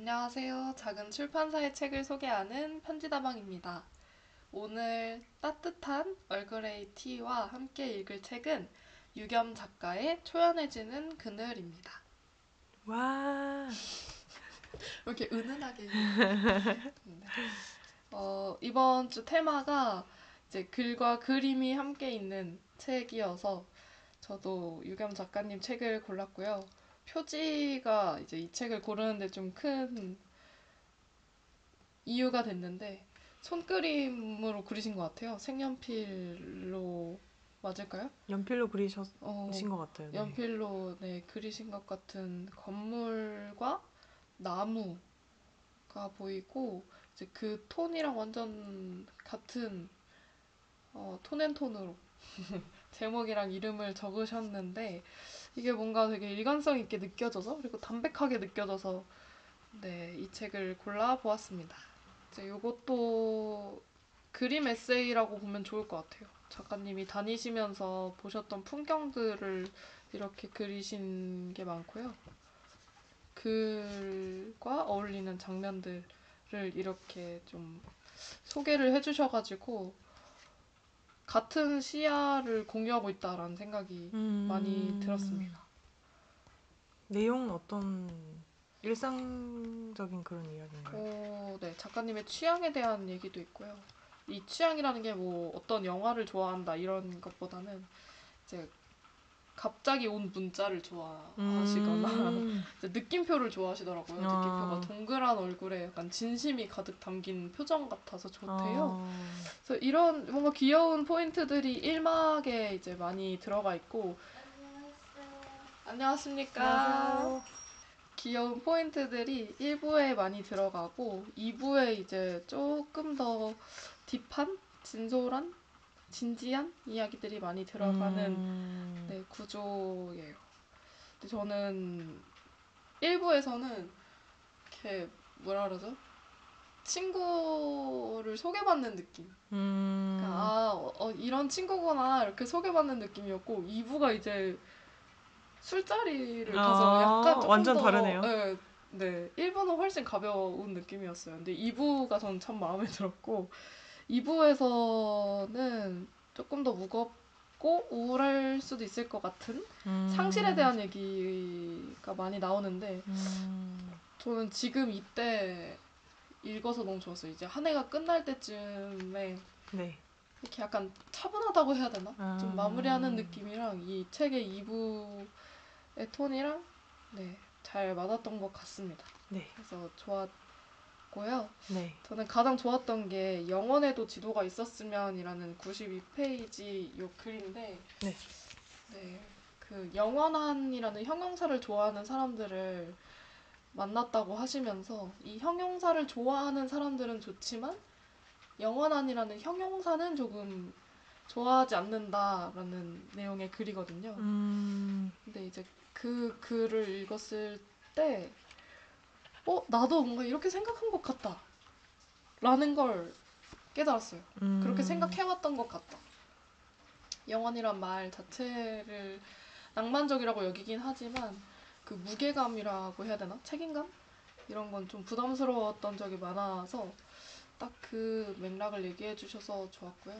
안녕하세요. 작은 출판사의 책을 소개하는 편지다방입니다. 오늘 따뜻한 얼그레이 티와 함께 읽을 책은 유겸 작가의 초연해지는 그늘입니다. 와, 왜 이렇게 은은하게 읽는데? 이번 주 테마가 이제 글과 그림이 함께 있는 책이어서 저도 유겸 작가님 책을 골랐고요. 표지가 이제 이 책을 고르는데 좀 큰 이유가 됐는데 손그림으로 그리신 것 같아요. 색연필로 맞을까요? 연필로 그리신 어, 것 같아요. 네. 연필로 네, 그리신 것 같은 건물과 나무가 보이고 이제 그 톤이랑 완전 같은 톤앤톤으로 제목이랑 이름을 적으셨는데 이게 뭔가 되게 일관성 있게 느껴져서 그리고 담백하게 느껴져서 네, 이 책을 골라보았습니다. 이제 이것도 그림 에세이라고 보면 좋을 것 같아요. 작가님이 다니시면서 보셨던 풍경들을 이렇게 그리신 게 많고요. 글과 어울리는 장면들을 이렇게 좀 소개를 해주셔가지고 같은 시야를 공유하고 있다라는 생각이 많이 들었습니다. 내용은 어떤 일상적인 그런 이야기인가요? 네, 작가님의 취향에 대한 얘기도 있고요. 이 취향이라는 게 뭐 어떤 영화를 좋아한다 이런 것보다는 이제 갑자기 온 문자를 좋아하시거나 음, 이제 느낌표를 좋아하시더라고요. 느낌표가 어, 동그란 얼굴에 약간 진심이 가득 담긴 표정 같아서 좋대요. 어, 그래서 이런 뭔가 귀여운 포인트들이 1막에 이제 많이 들어가 있고 안녕하십니까. 안녕하세요. 귀여운 포인트들이 1부에 많이 들어가고 2부에 이제 조금 더 딥한 진솔한 진지한 이야기들이 많이 들어가는 음, 네, 구조예요. 근데 저는 1부에서는 이렇게 뭐라 그러죠? 친구를 소개받는 느낌. 그러니까 음, 이런 친구구나 이렇게 소개받는 느낌이었고 2부가 이제 술자리를 가서 약간 조금 완전 더 다르네요. 네, 네, 1부는 훨씬 가벼운 느낌이었어요. 근데 2부가 전 참 마음에 들었고 2부에서는 조금 더 무겁고 우울할 수도 있을 것 같은 상실에 음, 대한 얘기가 많이 나오는데 음, 저는 지금 이때 읽어서 너무 좋았어요. 이제 한 해가 끝날 때쯤에 네. 이렇게 약간 차분하다고 해야 되나? 좀 마무리하는 음, 느낌이랑 이 책의 2부의 톤이랑 네, 잘 맞았던 것 같습니다. 네, 그래서 좋았고요. 네, 저는 가장 좋았던 게 영원에도 지도가 있었으면이라는 92페이지 요 글인데 네. 네, 그 영원한이라는 형용사를 좋아하는 사람들을 만났다고 하시면서 이 형용사를 좋아하는 사람들은 좋지만 영원한이라는 형용사는 조금 좋아하지 않는다라는 내용의 글이거든요. 음, 근데 이제 그 글을 읽었을 때 나도 뭔가 이렇게 생각한 것 같다. 라는 걸 깨달았어요. 그렇게 음, 생각해왔던 것 같다. 영원이란 말 자체를 낭만적이라고 여기긴 하지만 그 무게감이라고 해야 되나? 책임감? 이런 건 좀 부담스러웠던 적이 많아서 딱 그 맥락을 얘기해 주셔서 좋았고요.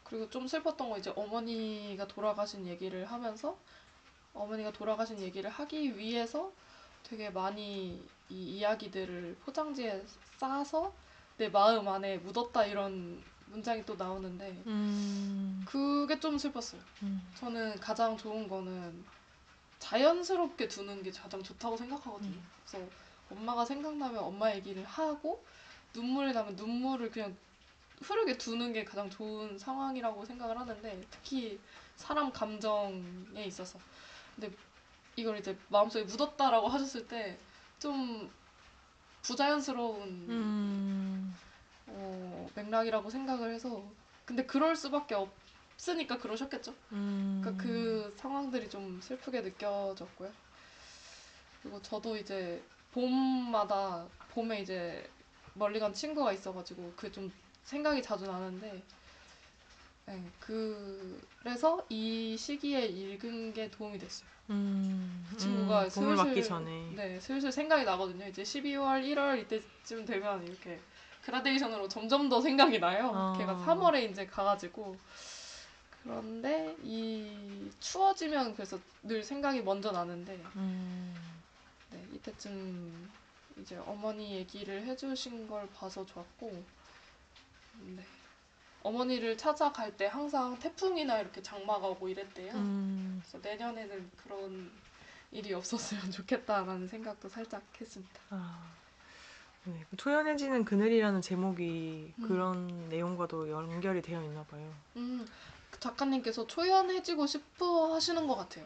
그리고 좀 슬펐던 거 이제 어머니가 돌아가신 얘기를 하면서 어머니가 돌아가신 얘기를 하기 위해서 되게 많이 이 이야기들을 포장지에 싸서 내 마음 안에 묻었다 이런 문장이 또 나오는데 음, 그게 좀 슬펐어요. 음, 저는 가장 좋은 거는 자연스럽게 두는 게 가장 좋다고 생각하거든요. 그래서 엄마가 생각나면 엄마 얘기를 하고 눈물이 나면 눈물을 그냥 흐르게 두는 게 가장 좋은 상황이라고 생각을 하는데 특히 사람 감정에 있어서 근데 이걸 이제 마음속에 묻었다라고 하셨을 때 좀 부자연스러운 음, 맥락이라고 생각을 해서 근데 그럴 수밖에 없으니까 그러셨겠죠. 그러니까 음, 그 상황들이 좀 슬프게 느껴졌고요. 그리고 저도 이제 봄마다 봄에 이제 멀리 간 친구가 있어가지고 그 좀 생각이 자주 나는데 네, 그래서 이 시기에 읽은 게 도움이 됐어요. 그 친구가 봄을 맞기 슬슬 전에. 네, 슬슬 생각이 나거든요. 이제 12월, 1월 이때쯤 되면 이렇게 그라데이션으로 점점 더 생각이 나요. 걔가 3월에 이제 가가지고 그런데 이 추워지면 그래서 늘 생각이 먼저 나는데 네, 이때쯤 이제 어머니 얘기를 해주신 걸 봐서 좋았고 네. 어머니를 찾아갈 때 항상 태풍이나 이렇게 장마가 오고 이랬대요. 그래서 내년에는 그런 일이 없었으면 좋겠다라는 생각도 살짝 했습니다. 네. 초연해지는 그늘이라는 제목이 그런 내용과도 연결이 되어 있나 봐요. 그 작가님께서 초연해지고 싶어 하시는 것 같아요.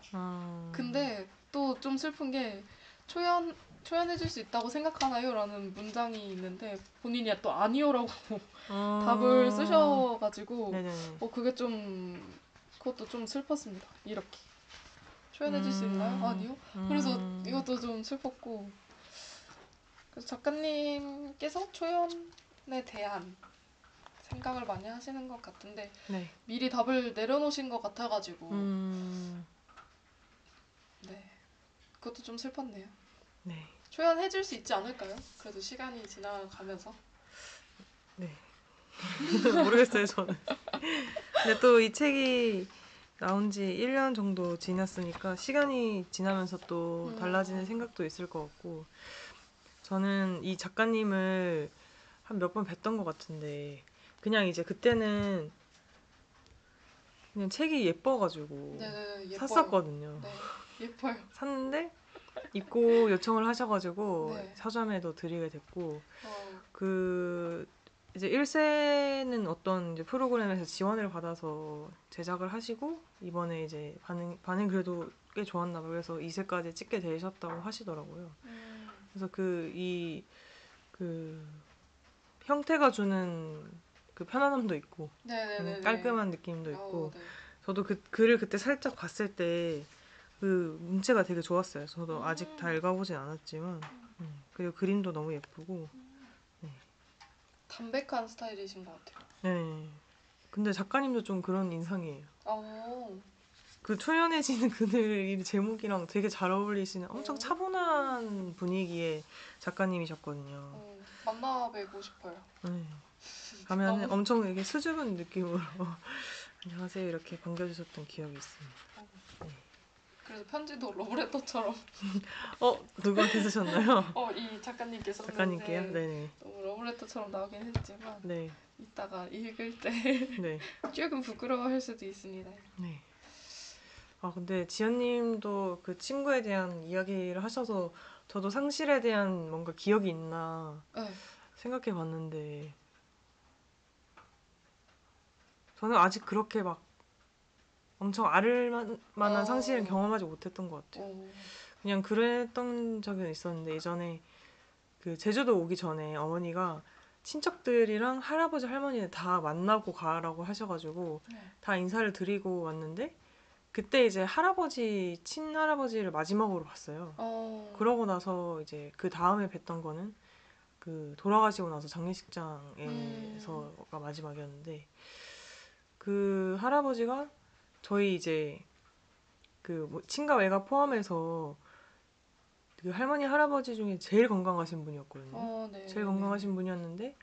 근데 또 좀 슬픈 게 초연해질 수 있다고 생각하나요? 라는 문장이 있는데 본인이 또 아니요라고 답을 쓰셔가지고 네네. 그게 좀 그것도 좀 슬펐습니다. 이렇게 초연해질 수 있나요? 아니요. 그래서 이것도 좀 슬펐고 그래서 작가님께서 초연에 대한 생각을 많이 하시는 것 같은데 네. 미리 답을 내려놓으신 것 같아가지고 네 그것도 좀 슬펐네요. 네. 초연해질 수 있지 않을까요? 그래도 시간이 지나가면서 네. 모르겠어요 저는. 근데 또 이 책이 나온 지 1년 정도 지났으니까 시간이 지나면서 또 달라지는 생각도 있을 것 같고 저는 이 작가님을 한 몇 번 뵀던 것 같은데 그냥 이제 그때는 그냥 책이 예뻐가지고 네, 예뻐요. 샀었거든요. 네, 예뻐요. 샀는데 입고 요청을 하셔가지고 네. 서점에도 드리게 됐고 그 이제 1세는 어떤 이제 프로그램에서 지원을 받아서 제작을 하시고 이번에 이제 반응 그래도 꽤 좋았나 봐요. 그래서 2세까지 찍게 되셨다고 하시더라고요. 그래서 그 형태가 주는 그 편안함도 있고 깔끔한 느낌도 있고 네. 저도 그 글을 그때 살짝 봤을 때 그 문체가 되게 좋았어요. 저도 아직 다 읽어보진 않았지만 그리고 그림도 너무 예쁘고 네. 담백한 스타일이신 것 같아요. 네. 근데 작가님도 좀 그런 인상이에요. 오. 그 초연해지는 그늘 이 제목이랑 되게 잘 어울리시는 엄청 차분한 분위기의 작가님이셨거든요. 만나 뵈고 싶어요. 네. 가면은 너무- 엄청 이게 수줍은 느낌으로 안녕하세요 이렇게 반겨주셨던 기억이 있습니다. 네. 그래서 편지도 러브레터처럼 누구한테 쓰셨나요? 이 작가님께 썼는데 작가님께요? 네네. 너무 러브레터처럼 나오긴 했지만 네. 이따가 읽을 때 네. 조금 부끄러워할 수도 있습니다. 네. 근데 지연님도 그 친구에 대한 이야기를 하셔서 저도 상실에 대한 뭔가 기억이 있나 네. 생각해 봤는데 저는 아직 그렇게 막 엄청 만한 상실은 경험하지 못했던 것 같아요. 그냥 그랬던 적은 있었는데 예전에 그 제주도 오기 전에 어머니가 친척들이랑 할아버지 할머니를 다 만나고 가라고 하셔가지고 다 인사를 드리고 왔는데 그때 이제 친할아버지를 마지막으로 봤어요. 그러고 나서 이제 그 다음에 뵀던 거는 그 돌아가시고 나서 장례식장에서가 마지막이었는데 그 할아버지가 저희 이제 그 뭐 친가 외가 포함해서 그 할머니 할아버지 중에 제일 건강하신 분이었거든요. 제일 건강하신 분이었는데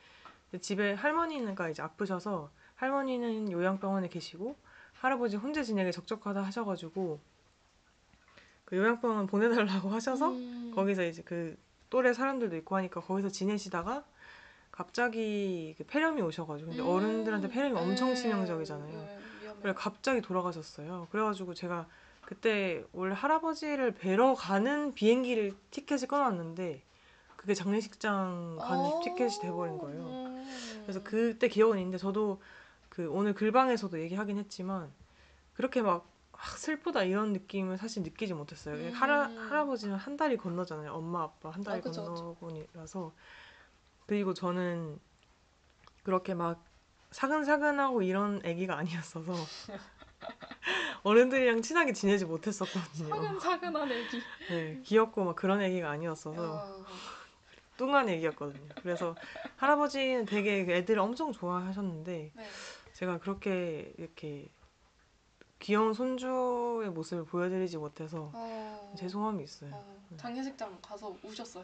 집에 할머니가 이제 아프셔서 할머니는 요양병원에 계시고 할아버지 혼자 지내기 적적하다 하셔가지고 그 요양병원 보내달라고 하셔서 거기서 이제 그 또래 사람들도 있고 하니까 거기서 지내시다가 갑자기 그 폐렴이 오셔가지고 근데 어른들한테 폐렴이 엄청 치명적이잖아요. 그래 갑자기 돌아가셨어요. 그래가지고 제가 그때 원래 할아버지를 뵈러 가는 비행기를 티켓을 끊어놨는데 그게 장례식장 가는 티켓이 돼버린 거예요. 그래서 그때 기억은 있는데 저도 그 오늘 글방에서도 얘기하긴 했지만 그렇게 막 슬프다 이런 느낌을 사실 느끼지 못했어요. 할아버지는 한 달이 건너잖아요. 엄마 아빠 한 달이 건너분이라서 그리고 저는 그렇게 막 사근사근하고 이런 애기가 아니었어서 어른들이랑 친하게 지내지 못했었거든요. 사근사근한 애기. 네, 귀엽고 막 그런 애기가 아니었어서 뚱한 애기였거든요. 그래서 할아버지는 되게 애들을 엄청 좋아하셨는데 제가 그렇게 이렇게 귀여운 손주의 모습을 보여드리지 못해서 죄송함이 있어요. 장례식장 가서 우셨어요?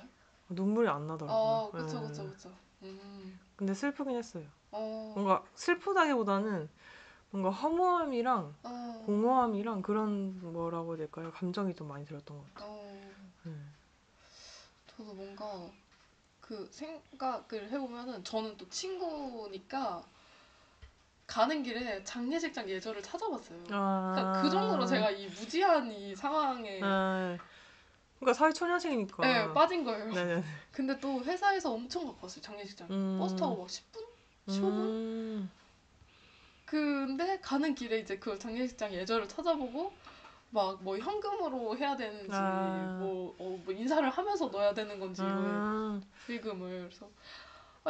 눈물이 안 나더라고요. 그쵸, 네. 그쵸, 그쵸. 근데 슬프긴 했어요. 어, 뭔가 슬프다기보다는 뭔가 허무함이랑 어, 공허함이랑 그런 뭐라고 해야 될까요? 감정이 좀 많이 들었던 것 같아요. 네. 저도 뭔가 그 생각을 해보면은 저는 또 친구니까 가는 길에 장례식장 예절을 찾아봤어요. 그러니까 그 정도로 제가 이 무지한 이 상황에 그러니까 사회초년생이니까. 네, 빠진 거예요. 네네. 근데 또 회사에서 엄청 갖고 왔어요, 장례식장. 버스 타고 막 10분? 15분? 근데 가는 길에 이제 그 장례식장 예절을 찾아보고 막 뭐 현금으로 해야 되는지 뭐 인사를 하면서 넣어야 되는 건지 이거에 빌금을 그래서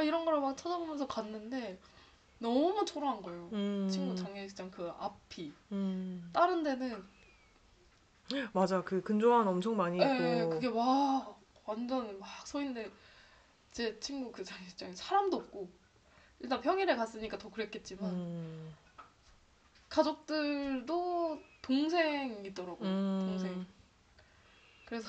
이런 거를 막 찾아보면서 갔는데 너무 초라한 거예요. 친구 장례식장 그 앞이 다른 데는 맞아, 그 근조한 엄청 많이 있고. 그게 와 완전 막 서 있는데 제 친구 그 장례식장에 사람도 없고 일단 평일에 갔으니까 더 그랬겠지만 가족들도 동생이더라고요. 동생. 그래서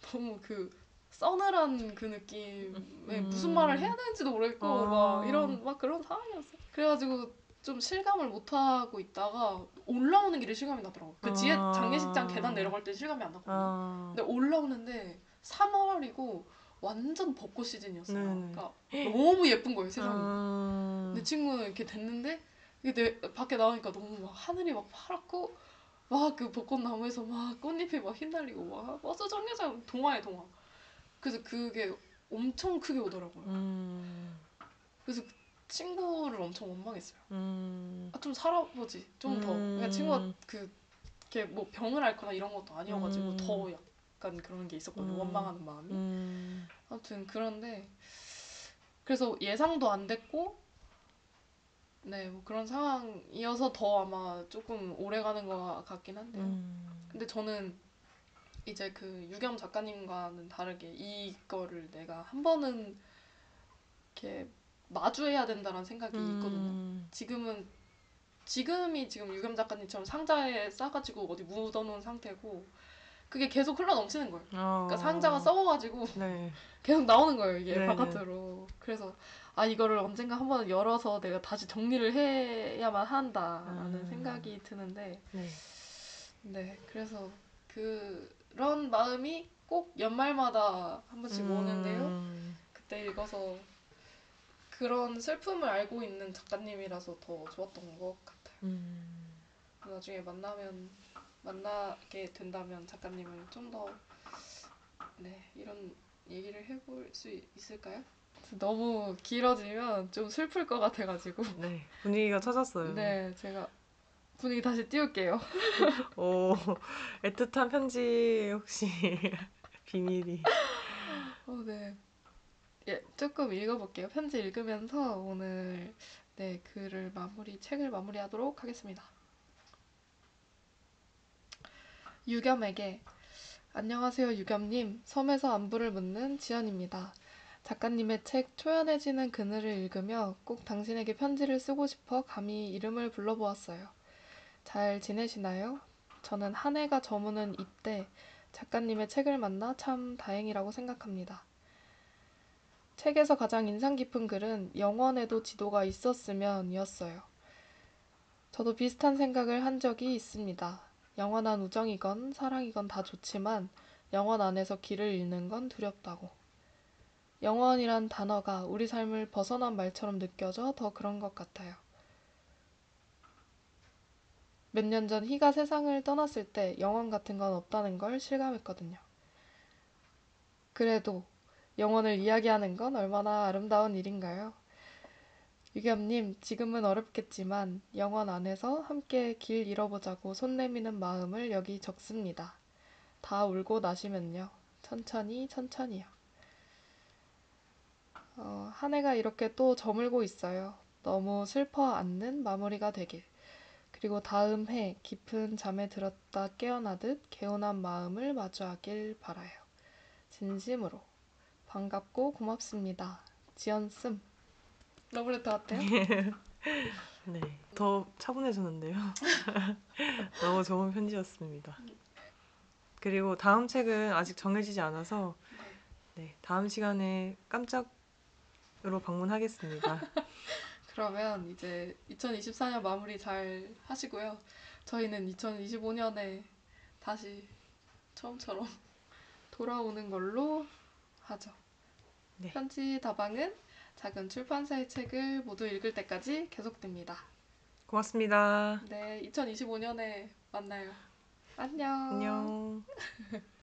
너무 그 서늘한 그 느낌에 무슨 말을 해야 되는지도 모르겠고 막 이런 막 그런 상황이었어요. 그래가지고 좀 실감을 못 하고 있다가 올라오는 길에 실감이 나더라고요. 그 뒤에 장례식장 계단 내려갈 때 실감이 안 났거든요. 근데 올라오는데 3월이고 완전 벚꽃 시즌이었어요. 그러니까 너무 예쁜 거예요, 세상이. 내 친구는 이렇게 됐는데 이게 밖에 나오니까 너무 막 하늘이 막 파랗고 막 그 벚꽃나무에서 막 꽃잎이 막 휘날리고 막 버스 정류장 동화에 동화. 그래서 그게 엄청 크게 오더라고요. 그래서 친구를 엄청 원망했어요. 좀 살아보지 좀 더. 그러니까 친구가 그게 뭐 병을 앓거나 이런 것도 아니어가지고 더 약간 그런 게 있었거든요. 원망하는 마음이. 아무튼 그런데 그래서 예상도 안 됐고 네, 뭐 그런 상황이어서 더 아마 조금 오래 가는 것 같긴 한데요. 근데 저는 이제 그 유겸 작가님과는 다르게 이거를 내가 한 번은 이렇게 마주해야 된다는 생각이 있거든요. 지금이 지금 유겸 작가님처럼 상자에 싸가지고 어디 묻어놓은 상태고 그게 계속 흘러 넘치는 거예요. 그러니까 상자가 썩어가지고 계속 나오는 거예요, 이게 바깥으로. 그래서 이거를 언젠가 한번 열어서 내가 다시 정리를 해야만 한다라는 생각이 드는데 네, 그래서 그런 마음이 꼭 연말마다 한 번씩 오는데요. 그때 읽어서 그런 슬픔을 알고 있는 작가님이라서 더 좋았던 것 같아요. 나중에 만나게 된다면 작가님을 좀 더 이런 얘기를 해볼 수 있을까요? 너무 길어지면 좀 슬플 것 같아가지고. 네, 분위기가 찾았어요. 네, 제가 분위기 다시 띄울게요. 오, 애틋한 편지 혹시 비밀이. 네. 조금 읽어볼게요. 편지 읽으면서 오늘 책을 마무리하도록 하겠습니다. 유겸에게 안녕하세요 유겸님. 섬에서 안부를 묻는 지연입니다. 작가님의 책 초연해지는 그늘을 읽으며 꼭 당신에게 편지를 쓰고 싶어 감히 이름을 불러보았어요. 잘 지내시나요? 저는 한 해가 저무는 이때 작가님의 책을 만나 참 다행이라고 생각합니다. 책에서 가장 인상 깊은 글은 영원에도 지도가 있었으면 이었어요. 저도 비슷한 생각을 한 적이 있습니다. 영원한 우정이건 사랑이건 다 좋지만 영원 안에서 길을 잃는 건 두렵다고. 영원이란 단어가 우리 삶을 벗어난 말처럼 느껴져 더 그런 것 같아요. 몇 년 전 희가 세상을 떠났을 때 영원 같은 건 없다는 걸 실감했거든요. 그래도 영원을 이야기하는 건 얼마나 아름다운 일인가요? 유겸님, 지금은 어렵겠지만 영원 안에서 함께 길 잃어보자고 손 내미는 마음을 여기 적습니다. 다 울고 나시면요. 천천히 천천히요. 한 해가 이렇게 또 저물고 있어요. 너무 슬퍼 않는 마무리가 되길. 그리고 다음 해 깊은 잠에 들었다 깨어나듯 개운한 마음을 마주하길 바라요. 진심으로. 반갑고 고맙습니다. 지연씀. 러브레터 어때요? 네, 더 차분해졌는데요. 너무 좋은 편지였습니다. 그리고 다음 책은 아직 정해지지 않아서 네. 네, 다음 시간에 깜짝으로 방문하겠습니다. 그러면 이제 2024년 마무리 잘 하시고요. 저희는 2025년에 다시 처음처럼 돌아오는 걸로 하죠. 네, 편지 다방은 작은 출판사의 책을 모두 읽을 때까지 계속됩니다. 고맙습니다. 네, 2025년에 만나요. 안녕. 안녕.